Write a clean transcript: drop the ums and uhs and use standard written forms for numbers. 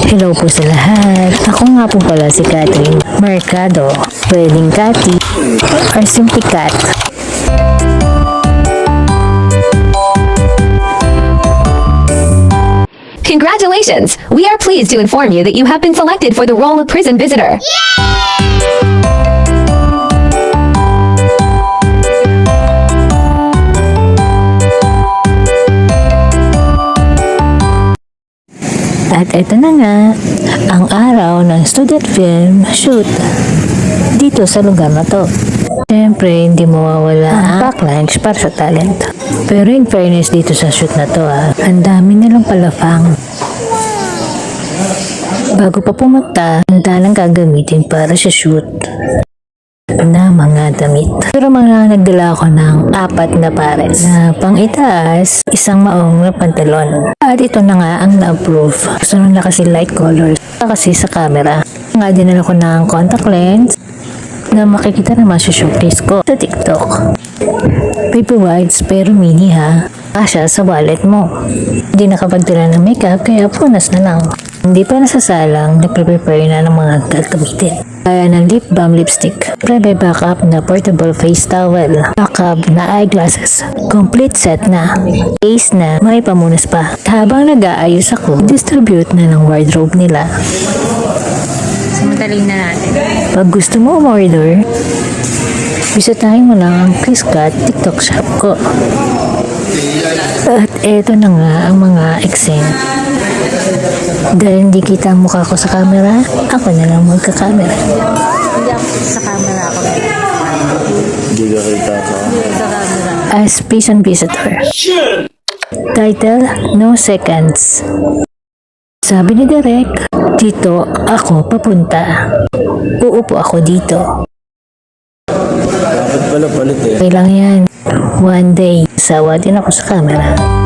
Hello po sa lahat. Ako nga po pala si Catherine Mercado, pwedeng Cathy, or simply Cat. Congratulations! We are pleased to inform you that you have been selected for the role of prison visitor. At ito na nga, ang araw ng student film shoot dito sa lugar na to. Siyempre, hindi mawawala ang pack lunch para sa talent. Pero in fairness dito sa shoot na to ang dami nilang palafang. Bago pa pumunta, handa lang gagamitin para sa shoot na mga damit. Pero mga nagdala ako ng 4 na pares na pang-itaas, isang maong na pantalon. At ito na nga ang na-approve. Gusto nila kasi light colors kasi sa camera. Nga dinala ko ng contact lens na makikita naman sa showcase ko sa TikTok. Paper whites pero mini kasya sa wallet mo. Hindi nakapagdala ng makeup kaya punas na lang. Hindi pa nasasalang, nagpre-prepare na ng mga gagamitin. Kaya ng lip balm lipstick, may backup na portable face towel, backup na eyeglasses, complete set na, case na, may pamunas pa. Habang nag-aayos ako, distribute na ng wardrobe nila. Samantalin na natin. Pag gusto mo umorder, bisitahin mo lang ang Chris Cat TikTok shop ko. At eto na nga ang mga eksena. Dahil hindi kita ang mukha ko sa camera, ako na lang magka-camera. Hindi ako sa camera ako. Hindi ka kita ka. Sa camera. As patient visitor. Title, No Seconds. Sabi ni Derek, dito ako papunta. Uupo ako dito. Dapat pala palit eh. Okay lang yan. One day, sawa din ako sa camera.